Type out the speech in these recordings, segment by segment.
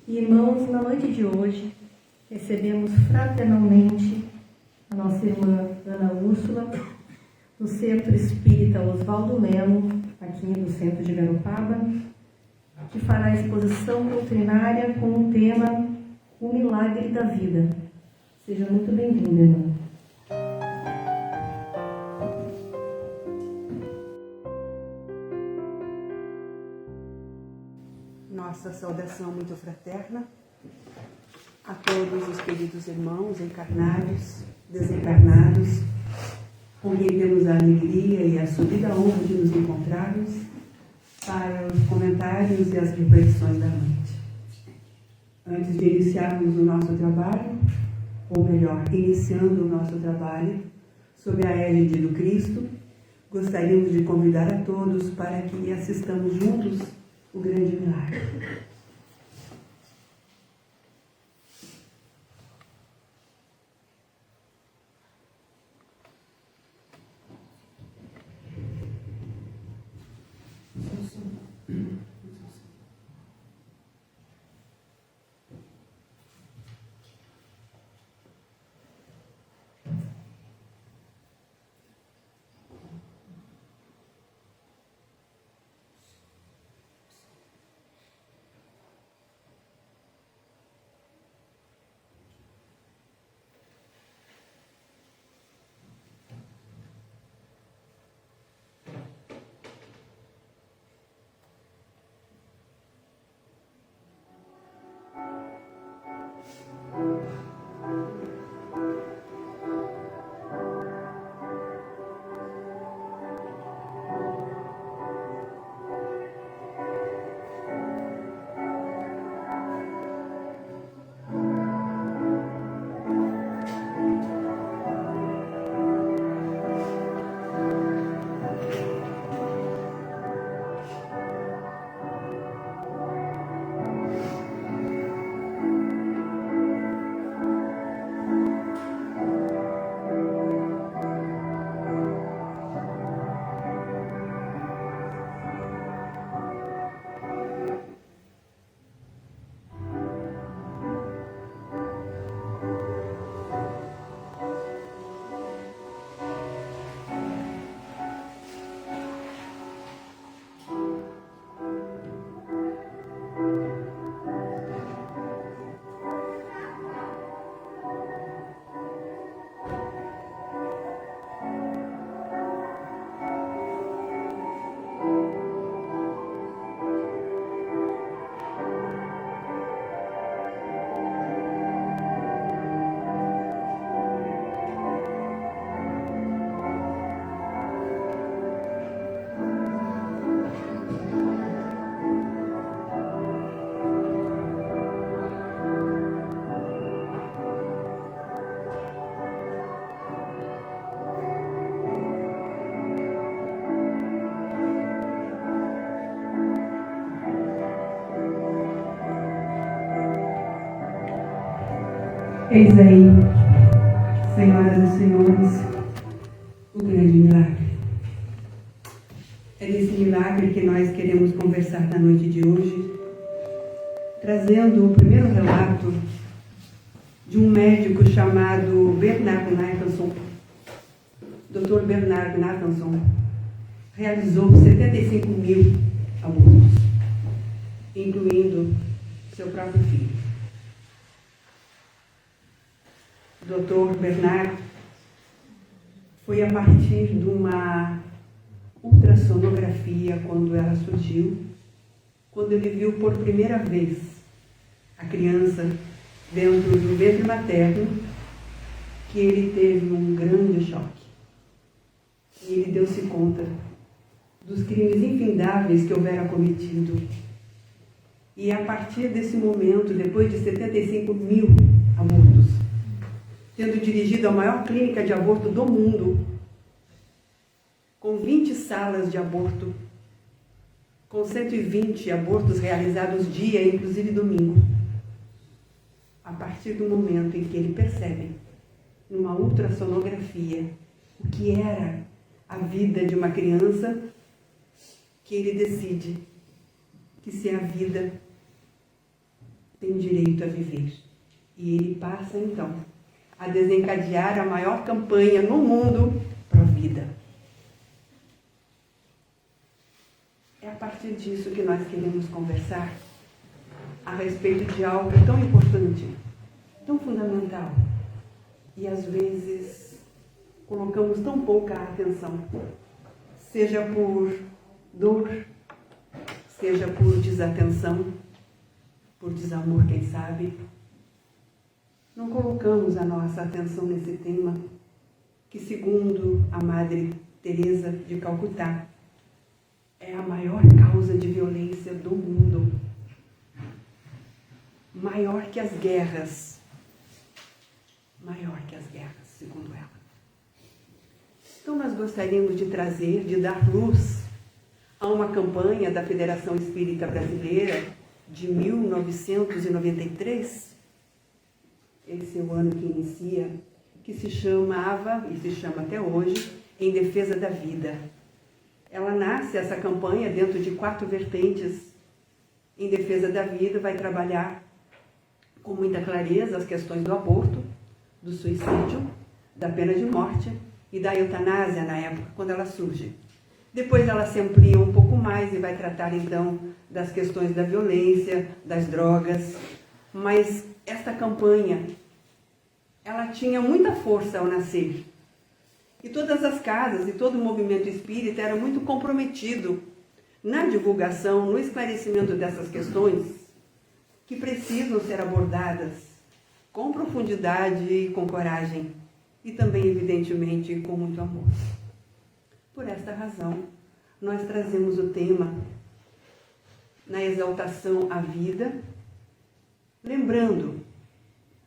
Irmãos, na noite de hoje, recebemos fraternalmente a nossa irmã Ana Úrsula, do Centro Espírita Oswaldo Melo, aqui do centro de Garopaba, que fará a exposição doutrinária com o tema O Milagre da Vida. Seja muito bem-vinda, irmã. Nossa saudação muito fraterna a todos os queridos irmãos encarnados, desencarnados, com quem temos a alegria e a subida honra de nos encontrarmos para os comentários e as reflexões da noite. Antes de iniciarmos o nosso trabalho, ou melhor, iniciando o nosso trabalho sob a égide do Cristo, gostaríamos de convidar a todos para que assistamos juntos o grande milagre. Eis aí, senhoras e senhores, o grande milagre. É desse milagre que nós queremos conversar na noite de hoje, trazendo o primeiro relato de um médico chamado Bernard Nathanson. Dr. Bernard Nathanson realizou 75 mil abortos, incluindo seu próprio filho. Dr. Bernard foi a partir de uma ultrassonografia, quando ela surgiu, quando ele viu por primeira vez a criança dentro do ventre materno, que ele teve um grande choque. E ele deu-se conta dos crimes infindáveis que houvera cometido. E a partir desse momento, depois de 75 mil abortos, tendo dirigido a maior clínica de aborto do mundo, com 20 salas de aborto, com 120 abortos realizados dia, inclusive domingo. A partir do momento em que ele percebe, numa ultrassonografia, o que era a vida de uma criança, que ele decide que se a vida tem direito a viver. E ele passa, então, a desencadear a maior campanha no mundo pró-vida. É a partir disso que nós queremos conversar a respeito de algo tão importante, tão fundamental, e às vezes colocamos tão pouca atenção, seja por dor, seja por desatenção, por desamor, quem sabe. Não colocamos a nossa atenção nesse tema, que segundo a Madre Teresa de Calcutá, é a maior causa de violência do mundo. Maior que as guerras. Maior que as guerras, segundo ela. Então nós gostaríamos de trazer, de dar luz a uma campanha da Federação Espírita Brasileira de 1993, esse é o ano que inicia, que se chamava, e se chama até hoje, Em Defesa da Vida. Ela nasce, essa campanha, dentro de 4 vertentes. Em Defesa da Vida vai trabalhar com muita clareza as questões do aborto, do suicídio, da pena de morte e da eutanásia na época, quando ela surge. Depois ela se amplia um pouco mais e vai tratar então das questões da violência, das drogas. Mas esta campanha, ela tinha muita força ao nascer. E todas as casas e todo o movimento espírita era muito comprometido na divulgação, no esclarecimento dessas questões que precisam ser abordadas com profundidade e com coragem. E também, evidentemente, com muito amor. Por esta razão, nós trazemos o tema na exaltação à vida, lembrando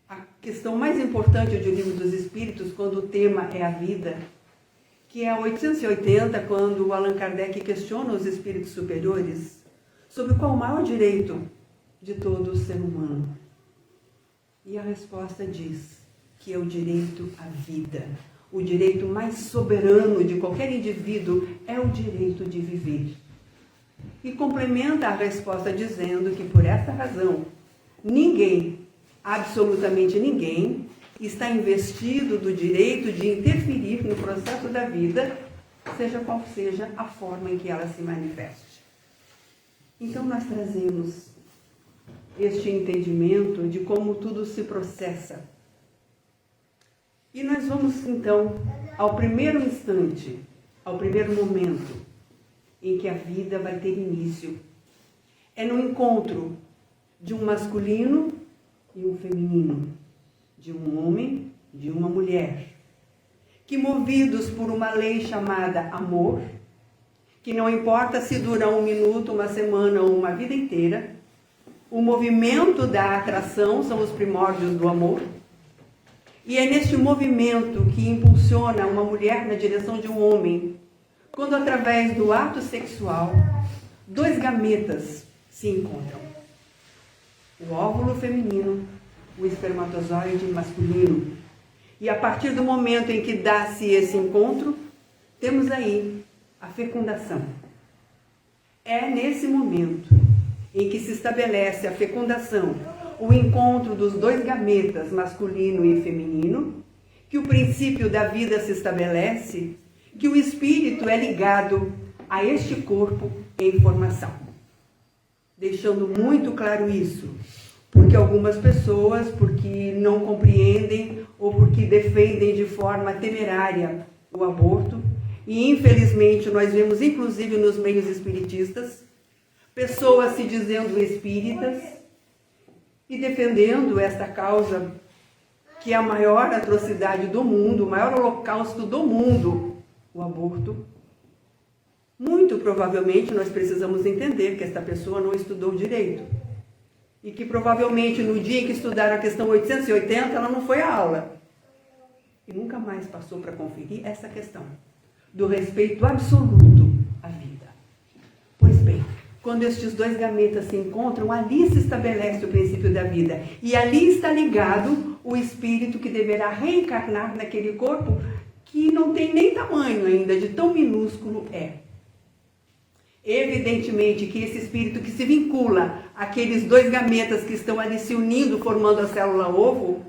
a questão mais importante do Livro dos Espíritos, quando o tema é a vida, que é a 880, quando Allan Kardec questiona os espíritos superiores sobre qual o maior direito de todo o ser humano. E a resposta diz que é o direito à vida. O direito mais soberano de qualquer indivíduo é o direito de viver. E complementa a resposta dizendo que, por essa razão, ninguém, absolutamente ninguém, está investido do direito de interferir no processo da vida, seja qual seja a forma em que ela se manifeste. Então, nós trazemos este entendimento de como tudo se processa. E nós vamos, então, ao primeiro instante, ao primeiro momento em que a vida vai ter início. É no encontro de um masculino e um feminino, de um homem e de uma mulher, que movidos por uma lei chamada amor, que não importa se dura 1 minuto, 1 semana ou uma vida inteira, o movimento da atração são os primórdios do amor. E é neste movimento que impulsiona uma mulher na direção de um homem, quando através do ato sexual, 2 gametas se encontram. O óvulo feminino, o espermatozoide masculino. E a partir do momento em que dá-se esse encontro, temos aí a fecundação. É nesse momento em que se estabelece a fecundação, o encontro dos 2 gametas, masculino e feminino, que o princípio da vida se estabelece, que o espírito é ligado a este corpo em formação. Deixando muito claro isso, porque algumas pessoas, porque não compreendem ou porque defendem de forma temerária o aborto, e infelizmente nós vemos inclusive nos meios espiritistas, pessoas se dizendo espíritas, e defendendo esta causa, que é a maior atrocidade do mundo, o maior holocausto do mundo, o aborto. Muito provavelmente nós precisamos entender que esta pessoa não estudou direito. E que provavelmente no dia em que estudaram a questão 880, ela não foi à aula. E nunca mais passou para conferir essa questão do respeito absoluto à vida. Pois bem, quando estes 2 gametas se encontram, ali se estabelece o princípio da vida. E ali está ligado o espírito que deverá reencarnar naquele corpo que não tem nem tamanho ainda, de tão minúsculo é. Evidentemente que esse espírito que se vincula àqueles dois gametas que estão ali se unindo, formando a célula ovo,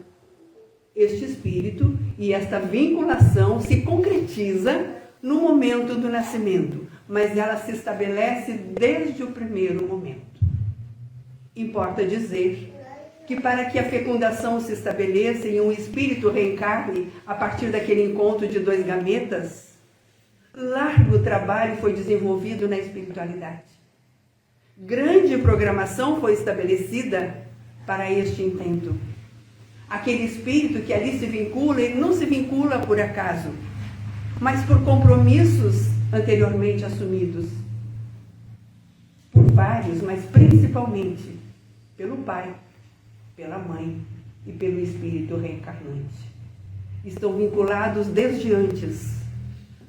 este espírito e esta vinculação se concretiza no momento do nascimento, mas ela se estabelece desde o primeiro momento. Importa dizer que para que a fecundação se estabeleça e um espírito reencarne a partir daquele encontro de dois gametas, largo trabalho foi desenvolvido na espiritualidade. Grande programação foi estabelecida para este intento. Aquele espírito que ali se vincula, ele não se vincula por acaso, mas por compromissos anteriormente assumidos. Por vários, mas principalmente pelo pai, pela mãe e pelo espírito reencarnante. Estão vinculados desde antes.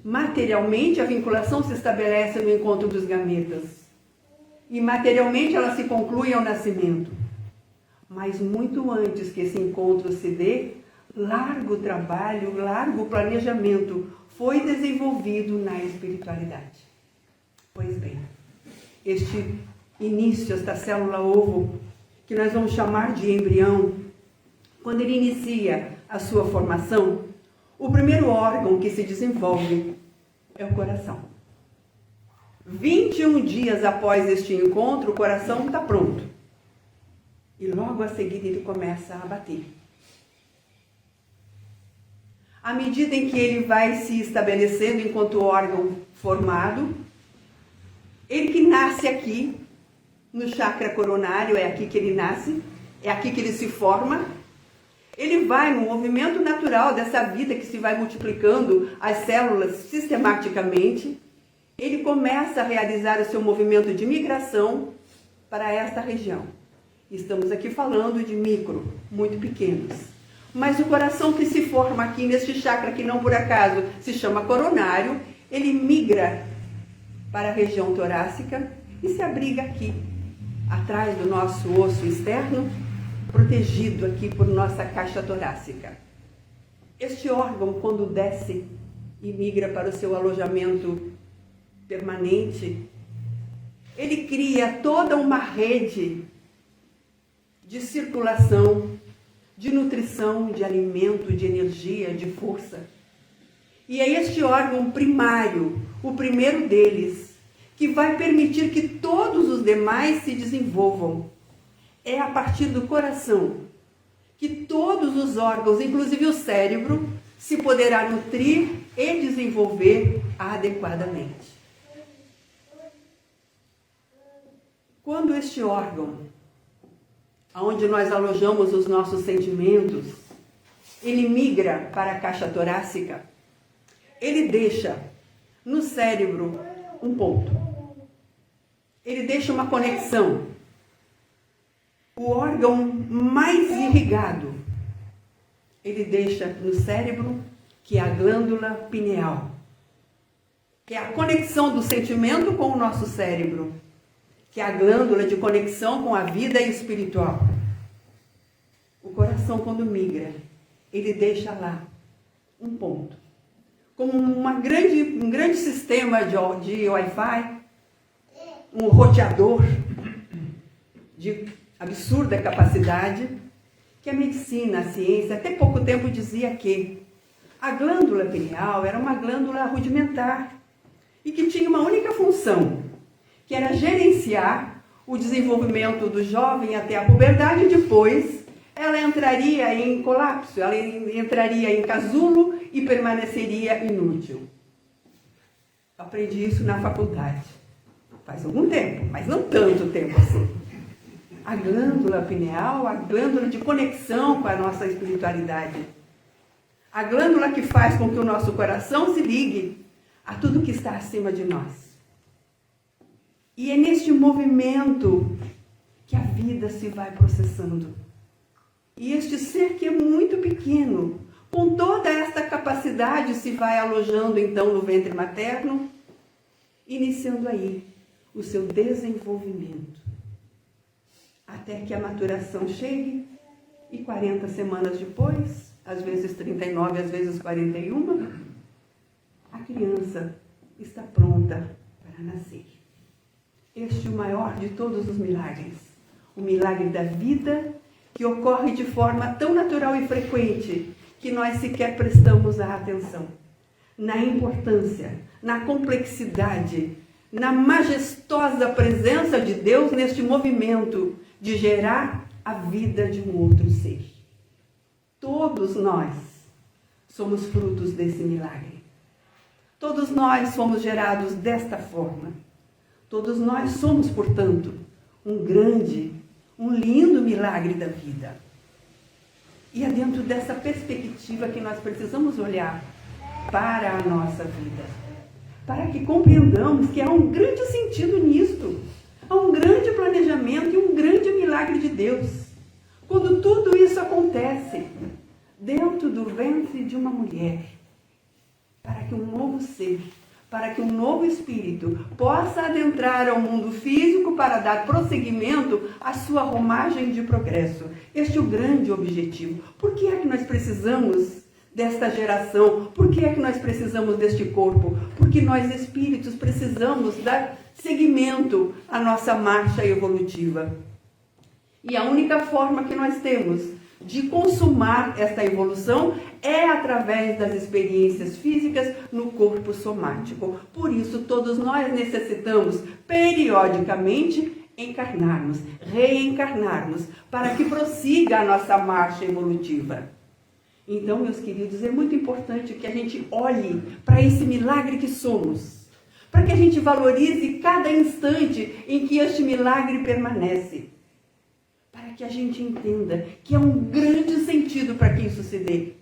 Materialmente, a vinculação se estabelece no encontro dos gametas. E materialmente ela se conclui ao nascimento. Mas muito antes que esse encontro se dê, largo trabalho, largo planejamento foi desenvolvido na espiritualidade. Pois bem, este início, esta célula ovo, que nós vamos chamar de embrião, quando ele inicia a sua formação, o primeiro órgão que se desenvolve é o coração. 21 dias após este encontro, o coração está pronto. E logo a seguir ele começa a bater. À medida em que ele vai se estabelecendo enquanto órgão formado, ele que nasce aqui, no chakra coronário, é aqui que ele nasce, é aqui que ele se forma, ele vai no movimento natural dessa vida que se vai multiplicando as células sistematicamente, ele começa a realizar o seu movimento de migração para esta região. Estamos aqui falando de micro, muito pequenos. Mas o coração que se forma aqui neste chakra, que não por acaso se chama coronário, ele migra para a região torácica e se abriga aqui, atrás do nosso osso externo, protegido aqui por nossa caixa torácica. Este órgão, quando desce e migra para o seu alojamento permanente, ele cria toda uma rede de circulação, de nutrição, de alimento, de energia, de força. E é este órgão primário, o primeiro deles, que vai permitir que todos os demais se desenvolvam. É a partir do coração que todos os órgãos, inclusive o cérebro, se poderá nutrir e desenvolver adequadamente. Quando este órgão, onde nós alojamos os nossos sentimentos, ele migra para a caixa torácica, ele deixa no cérebro um ponto. Ele deixa uma conexão. O órgão mais irrigado, ele deixa no cérebro, que é a glândula pineal, que é a conexão do sentimento com o nosso cérebro, que é a glândula de conexão com a vida espiritual. O coração, quando migra, ele deixa lá um ponto. Como um grande sistema de Wi-Fi, um roteador de absurda capacidade, que a medicina, a ciência, até pouco tempo dizia que a glândula pineal era uma glândula rudimentar e que tinha uma única função, que era gerenciar o desenvolvimento do jovem até a puberdade, e depois ela entraria em colapso, ela entraria em casulo e permaneceria inútil. Eu aprendi isso na faculdade, faz algum tempo, mas não tanto tempo assim. A glândula pineal, a glândula de conexão com a nossa espiritualidade. A glândula que faz com que o nosso coração se ligue a tudo que está acima de nós. E é neste movimento que a vida se vai processando. E este ser que é muito pequeno, com toda esta capacidade, se vai alojando então no ventre materno, iniciando aí o seu desenvolvimento. Até que a maturação chegue e 40 semanas depois, às vezes 39, às vezes 41, a criança está pronta para nascer. este é o maior de todos os milagres. O milagre da vida, que ocorre de forma tão natural e frequente que nós sequer prestamos a atenção. Na importância, na complexidade, na majestosa presença de Deus neste movimento de gerar a vida de um outro ser. Todos nós somos frutos desse milagre. Todos nós somos gerados desta forma. Todos nós somos, portanto, um grande, um lindo milagre da vida. E é dentro dessa perspectiva que nós precisamos olhar para a nossa vida, para que compreendamos que há um grande sentido nisto, há um grande planejamento e um grande milagre de Deus. Quando tudo isso acontece dentro do ventre de uma mulher, para que um novo ser, para que um novo espírito possa adentrar ao mundo físico para dar prosseguimento à sua romagem de progresso. Este é o grande objetivo. Por que é que nós precisamos desta geração? Por que é que nós precisamos deste corpo? Porque nós espíritos precisamos dar seguimento à nossa marcha evolutiva. E a única forma que nós temos de consumar esta evolução é através das experiências físicas no corpo somático. Por isso, todos nós necessitamos periodicamente encarnarmos, reencarnarmos, para que prossiga a nossa marcha evolutiva. Então, meus queridos, é muito importante que a gente olhe para esse milagre que somos, para que a gente valorize cada instante em que este milagre permanece, para que a gente entenda que há um grande sentido para que isso se dê,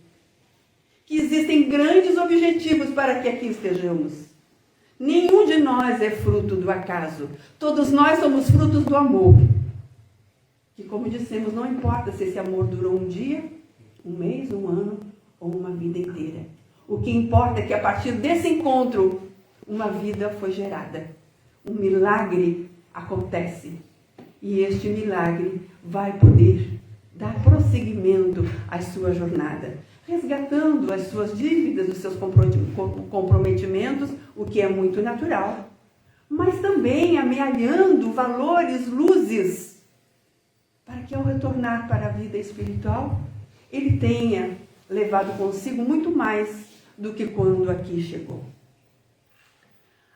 que existem grandes objetivos para que aqui estejamos. Nenhum de nós é fruto do acaso, todos nós somos frutos do amor, que, como dissemos, não importa se esse amor durou um dia, um mês, um ano ou uma vida inteira. O que importa é que a partir desse encontro, uma vida foi gerada. Um milagre acontece. E este milagre vai poder dar prosseguimento à sua jornada, resgatando as suas dívidas, os seus comprometimentos, o que é muito natural, mas também amealhando valores, luzes, para que ao retornar para a vida espiritual, ele tenha levado consigo muito mais do que quando aqui chegou.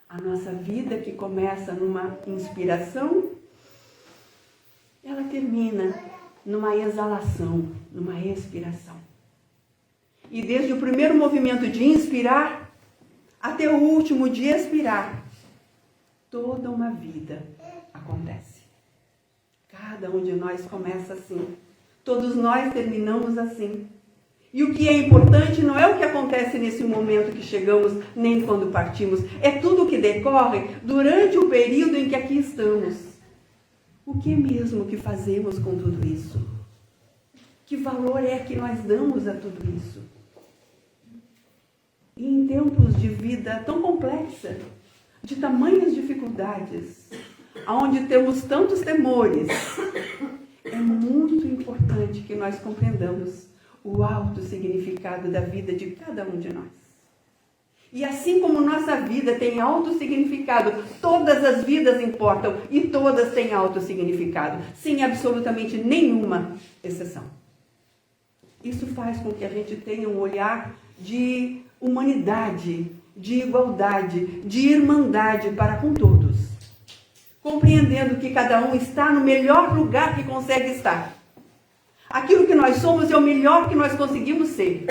A nossa vida, que começa numa inspiração, ela termina numa exalação, numa expiração. E desde o primeiro movimento de inspirar até o último de expirar, toda uma vida acontece. Cada um de nós começa assim. Todos nós terminamos assim. E o que é importante não é o que acontece nesse momento que chegamos, nem quando partimos. É tudo o que decorre durante o período em que aqui estamos. O que mesmo que fazemos com tudo isso? Que valor é que nós damos a tudo isso? E em tempos de vida tão complexa, de tamanhas dificuldades, onde temos tantos temores, é muito importante que nós compreendamos o alto significado da vida de cada um de nós. E assim como nossa vida tem alto significado, todas as vidas importam e todas têm alto significado, sem absolutamente nenhuma exceção. Isso faz com que a gente tenha um olhar de humanidade, de igualdade, de irmandade para com todos, compreendendo que cada um está no melhor lugar que consegue estar. Aquilo que nós somos é o melhor que nós conseguimos ser.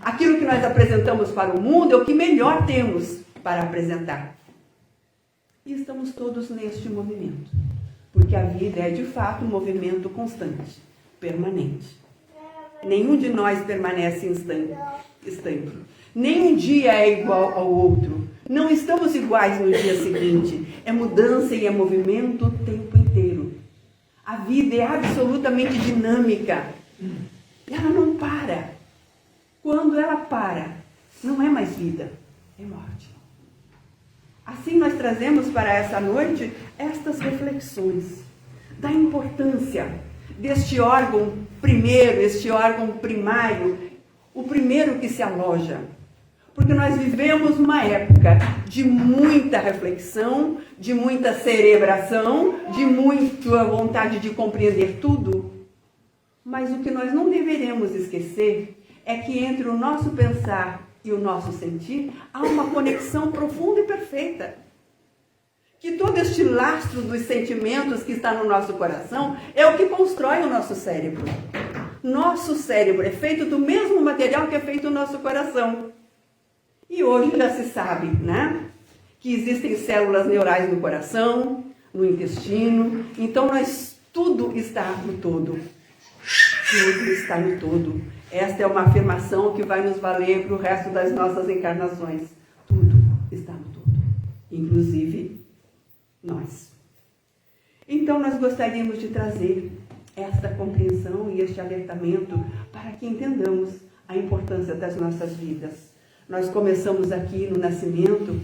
Aquilo que nós apresentamos para o mundo é o que melhor temos para apresentar. E estamos todos neste movimento, porque a vida é de fato um movimento constante, permanente. Nenhum de nós permanece estanque. Nenhum dia é igual ao outro. Não estamos iguais no dia seguinte. É mudança e é movimento o tempo inteiro. A vida é absolutamente dinâmica. Ela não para. Quando ela para, não é mais vida, é morte. Assim nós trazemos para essa noite estas reflexões da importância deste órgão primeiro, este órgão primário, o primeiro que se aloja. Porque nós vivemos uma época de muita reflexão, de muita cerebração, de muita vontade de compreender tudo. Mas o que nós não deveremos esquecer é que entre o nosso pensar e o nosso sentir há uma conexão profunda e perfeita. Que todo este lastro dos sentimentos que está no nosso coração é o que constrói o nosso cérebro. Nosso cérebro é feito do mesmo material que é feito o nosso coração. E hoje já se sabe, né? Que existem células neurais no coração, no intestino. Então, tudo está no todo. Tudo está no todo. Esta é uma afirmação que vai nos valer para o resto das nossas encarnações. Tudo está no todo. Inclusive nós. Então, nós gostaríamos de trazer esta compreensão e este alertamento para que entendamos a importância das nossas vidas. Nós começamos aqui no nascimento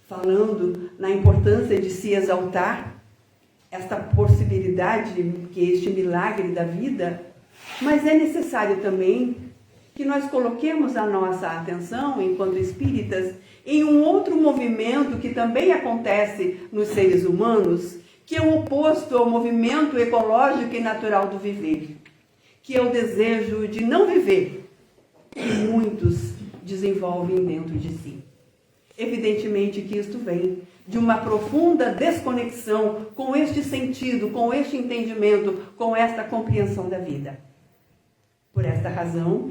falando na importância de se exaltar, esta possibilidade, que este milagre da vida, mas é necessário também que nós coloquemos a nossa atenção, enquanto espíritas, em um outro movimento que também acontece nos seres humanos, que é o oposto ao movimento ecológico e natural do viver, que é o desejo de não viver, que muitos desenvolvem dentro de si. Evidentemente que isto vem de uma profunda desconexão com este sentido, com este entendimento, com esta compreensão da vida. Por esta razão,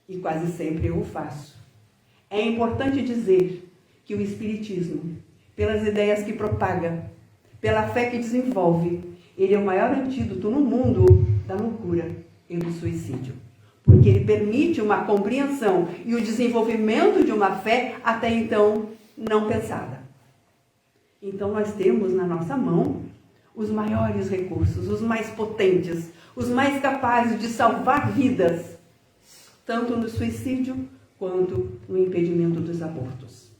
e quase sempre eu o faço, é importante dizer que o Espiritismo, pelas ideias que propaga, pela fé que desenvolve, ele é o maior antídoto no mundo da loucura e do suicídio. Porque ele permite uma compreensão e o desenvolvimento de uma fé até então não pensada. Então nós temos na nossa mão os maiores recursos, os mais potentes, os mais capazes de salvar vidas, tanto no suicídio quanto no impedimento dos abortos.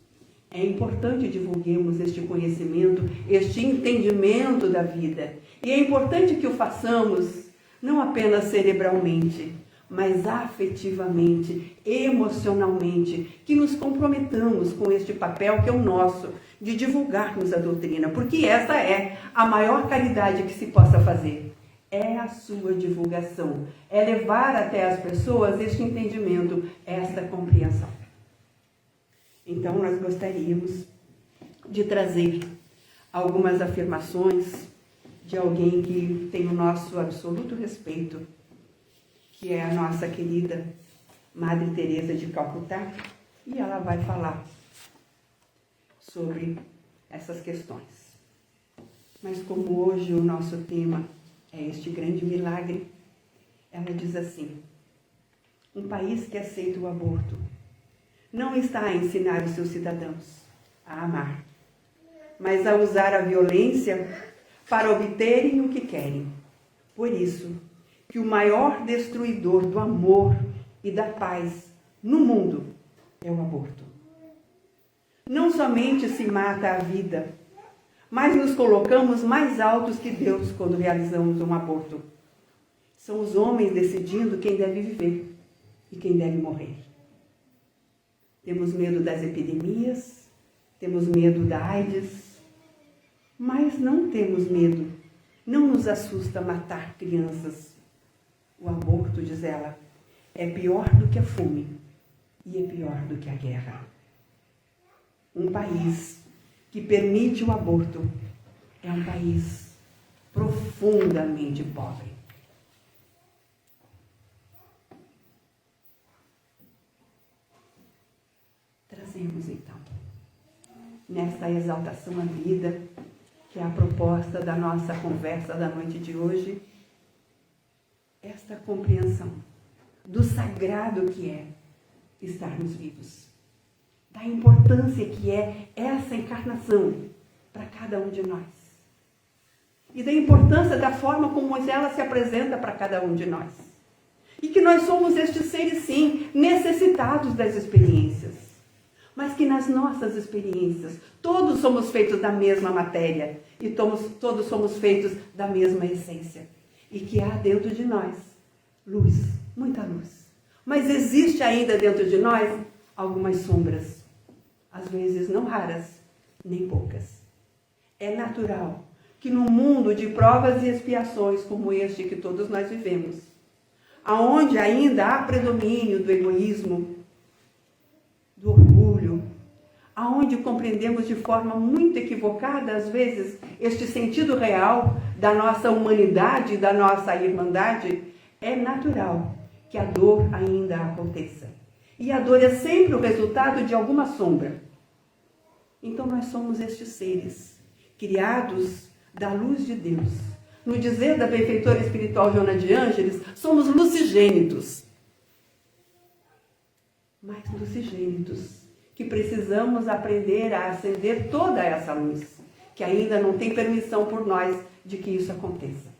É importante divulguemos este conhecimento, este entendimento da vida. E é importante que o façamos não apenas cerebralmente, mas afetivamente, emocionalmente, que nos comprometamos com este papel que é o nosso, de divulgarmos a doutrina, porque essa é a maior caridade que se possa fazer. É a sua divulgação, é levar até as pessoas este entendimento, esta compreensão. Então, nós gostaríamos de trazer algumas afirmações de alguém que tem o nosso absoluto respeito, que é a nossa querida Madre Teresa de Calcutá, e ela vai falar sobre essas questões. Mas como hoje o nosso tema é este grande milagre, ela diz assim: um país que aceita o aborto não está a ensinar os seus cidadãos a amar, mas a usar a violência para obterem o que querem. Por isso, que o maior destruidor do amor e da paz no mundo é o aborto. Não somente se mata a vida, mas nos colocamos mais altos que Deus quando realizamos um aborto. São os homens decidindo quem deve viver e quem deve morrer. Temos medo das epidemias, temos medo da AIDS, mas não temos medo. Não nos assusta matar crianças. O aborto, diz ela, é pior do que a fome e é pior do que a guerra. Um país que permite o aborto é um país profundamente pobre. Trazemos, então, nesta exaltação à vida, que é a proposta da nossa conversa da noite de hoje, esta compreensão do sagrado que é estarmos vivos, da importância que é essa encarnação para cada um de nós e da importância da forma como ela se apresenta para cada um de nós. E que nós somos estes seres, sim, necessitados das experiências, mas que nas nossas experiências todos somos feitos da mesma matéria e todos somos feitos da mesma essência. E que há dentro de nós luz, muita luz. Mas existe ainda dentro de nós algumas sombras, às vezes não raras, nem poucas. É natural que num mundo de provas e expiações como este que todos nós vivemos, aonde ainda há predomínio do egoísmo, do orgulho, aonde compreendemos de forma muito equivocada, às vezes, este sentido real da nossa humanidade, da nossa irmandade, é natural que a dor ainda aconteça. E a dor é sempre o resultado de alguma sombra. Então nós somos estes seres, criados da luz de Deus. No dizer da benfeitora espiritual Joana de Ângeles, somos lucigênitos. Mas lucigênitos, que precisamos aprender a acender toda essa luz, que ainda não tem permissão por nós de que isso aconteça.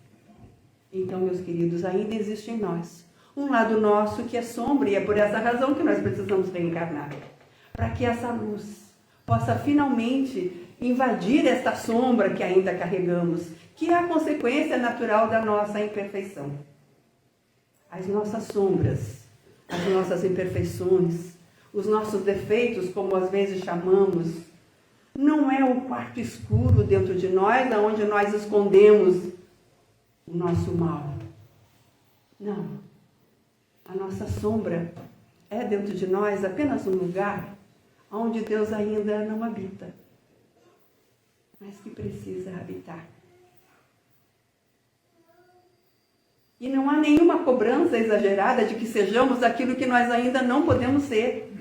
Então, meus queridos, ainda existe em nós um lado nosso que é sombra, e é por essa razão que nós precisamos reencarnar, para que essa luz possa finalmente invadir esta sombra que ainda carregamos, que é a consequência natural da nossa imperfeição. As nossas sombras, as nossas imperfeições, os nossos defeitos, como às vezes chamamos, não é o quarto escuro dentro de nós, onde nós escondemos o nosso mal. Não. A nossa sombra é dentro de nós apenas um lugar onde Deus ainda não habita, mas que precisa habitar. E não há nenhuma cobrança exagerada de que sejamos aquilo que nós ainda não podemos ser.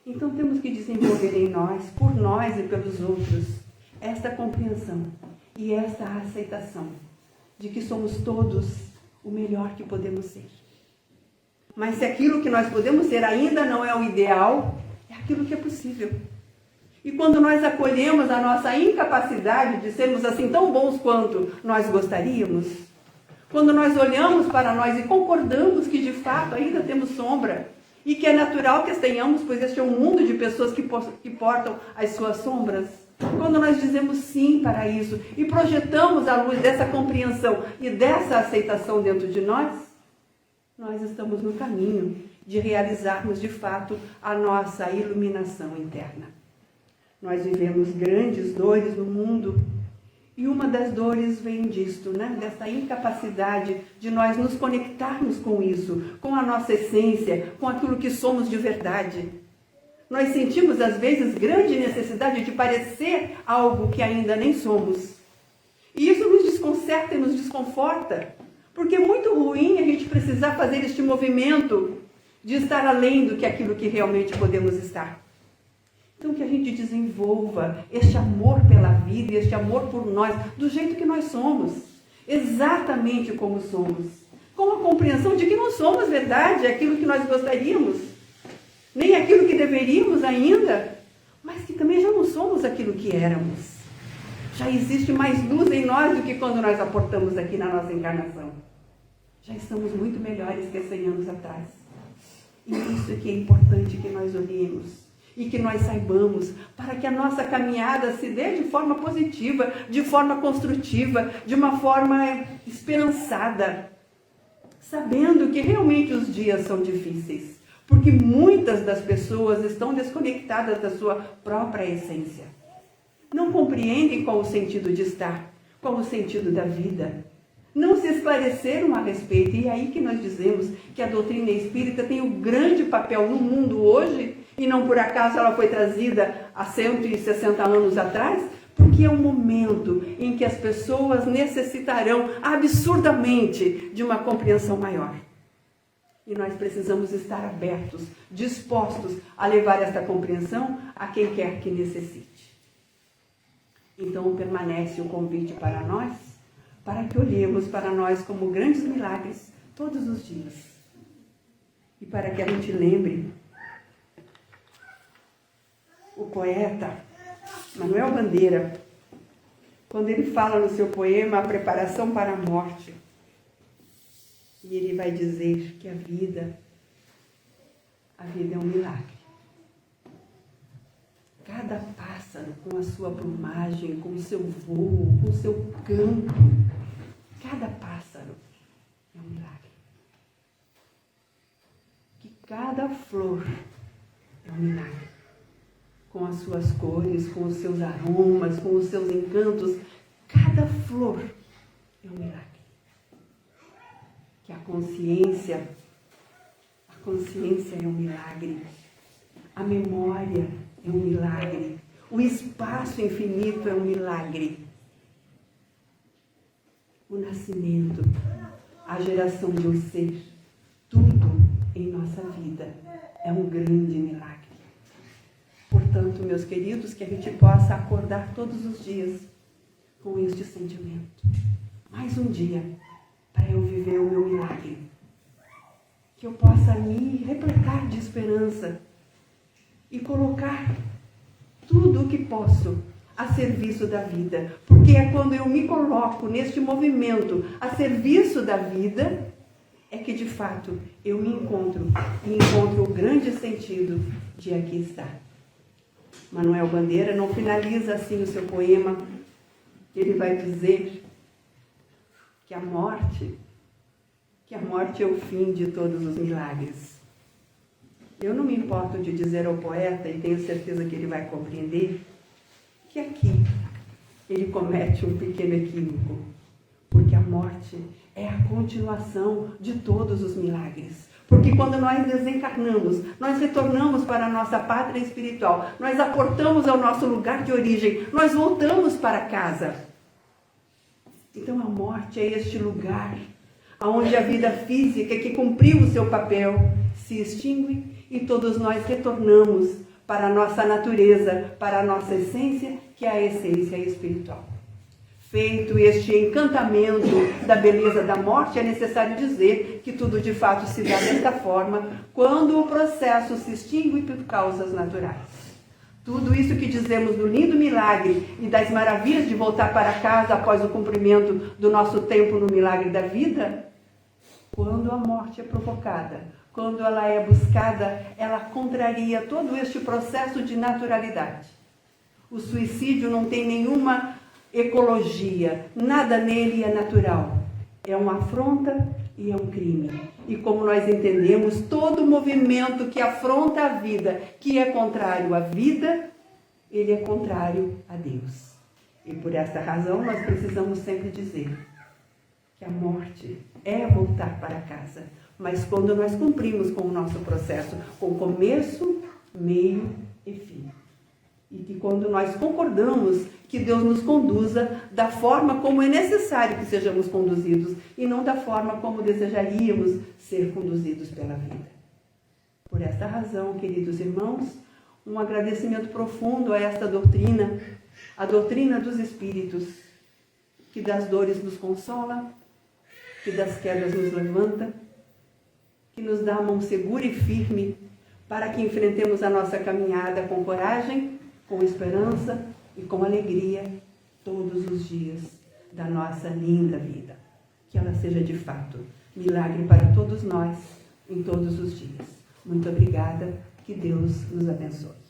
Então temos que desenvolver em nós, por nós e pelos outros, esta compreensão e esta aceitação de que somos todos o melhor que podemos ser. Mas se aquilo que nós podemos ser ainda não é o ideal, é aquilo que é possível. E quando nós acolhemos a nossa incapacidade de sermos assim tão bons quanto nós gostaríamos, quando nós olhamos para nós e concordamos que de fato ainda temos sombra, e que é natural que as tenhamos, pois este é um mundo de pessoas que portam as suas sombras, quando nós dizemos sim para isso e projetamos a luz dessa compreensão e dessa aceitação dentro de nós, nós estamos no caminho de realizarmos de fato a nossa iluminação interna. Nós vivemos grandes dores no mundo e uma das dores vem disto, né? Dessa incapacidade de nós nos conectarmos com isso, com a nossa essência, com aquilo que somos de verdade. Nós sentimos, às vezes, grande necessidade de parecer algo que ainda nem somos. E isso nos desconcerta e nos desconforta, porque é muito ruim a gente precisar fazer este movimento de estar além do que aquilo que realmente podemos estar. Então, que a gente desenvolva este amor pela vida, este amor por nós, do jeito que nós somos, exatamente como somos, com a compreensão de que não somos verdade, aquilo que nós gostaríamos, nem aquilo que deveríamos ainda, mas que também já não somos aquilo que éramos. Já existe mais luz em nós do que quando nós aportamos aqui na nossa encarnação. Já estamos muito melhores que há 100 anos atrás. E isso é que é importante que nós olhemos e que nós saibamos, para que a nossa caminhada se dê de forma positiva, de forma construtiva, de uma forma esperançada, sabendo que realmente os dias são difíceis, porque muitas das pessoas estão desconectadas da sua própria essência. Não compreendem qual o sentido de estar, qual o sentido da vida. Não se esclareceram a respeito. E é aí que nós dizemos que a doutrina espírita tem um grande papel no mundo hoje, e não por acaso ela foi trazida há 160 anos atrás, porque é um momento em que as pessoas necessitarão absurdamente de uma compreensão maior. E nós precisamos estar abertos, dispostos a levar esta compreensão a quem quer que necessite. Então permanece o convite para nós, para que olhemos para nós como grandes milagres todos os dias. E para que a gente lembre o poeta Manuel Bandeira, quando ele fala no seu poema A Preparação para a Morte, e ele vai dizer que a vida é um milagre. Cada pássaro com a sua plumagem, com o seu voo, com o seu canto, cada pássaro é um milagre. Que Cada flor é um milagre. Com as suas cores, com os seus aromas, com os seus encantos, cada flor é um milagre. Que a consciência é um milagre. A memória é um milagre. O espaço infinito é um milagre. O nascimento, a geração de um ser, tudo em nossa vida é um grande milagre. Portanto, meus queridos, que a gente possa acordar todos os dias com este sentimento. Mais um dia para eu viver o meu milagre. Que eu possa me repletar de esperança e colocar tudo o que posso a serviço da vida. Porque é quando eu me coloco neste movimento a serviço da vida, é que de fato eu me encontro o grande sentido de aqui estar. Manuel Bandeira não finaliza assim o seu poema. Ele vai dizer que a morte é o fim de todos os milagres. Eu não me importo de dizer ao poeta, e tenho certeza que ele vai compreender, que aqui ele comete um pequeno equívoco, porque a morte é a continuação de todos os milagres. Porque quando nós desencarnamos, nós retornamos para a nossa pátria espiritual, nós aportamos ao nosso lugar de origem, nós voltamos para casa. Então a morte é este lugar onde a vida física que cumpriu o seu papel se extingue e todos nós retornamos para a nossa natureza, para a nossa essência, que é a essência espiritual. Feito este encantamento da beleza da morte, é necessário dizer que tudo de fato se dá desta forma quando o processo se extingue por causas naturais. Tudo isso que dizemos do lindo milagre e das maravilhas de voltar para casa após o cumprimento do nosso tempo no milagre da vida, quando a morte é provocada, quando ela é buscada, ela contraria todo este processo de naturalidade. O suicídio não tem nenhuma ecologia, nada nele é natural. É uma afronta e é um crime. E como nós entendemos, todo movimento que afronta a vida, que é contrário à vida, ele é contrário a Deus. E por esta razão nós precisamos sempre dizer que a morte é voltar para casa. Mas quando nós cumprimos com o nosso processo, com começo, meio e fim. E que quando nós concordamos que Deus nos conduza da forma como é necessário que sejamos conduzidos e não da forma como desejaríamos ser conduzidos pela vida. Por esta razão, queridos irmãos, um agradecimento profundo a esta doutrina, a doutrina dos Espíritos, que das dores nos consola, que das quedas nos levanta, que nos dá a mão segura e firme para que enfrentemos a nossa caminhada com coragem, com esperança e com alegria todos os dias da nossa linda vida. Que ela seja de fato milagre para todos nós em todos os dias. Muito obrigada, que Deus nos abençoe.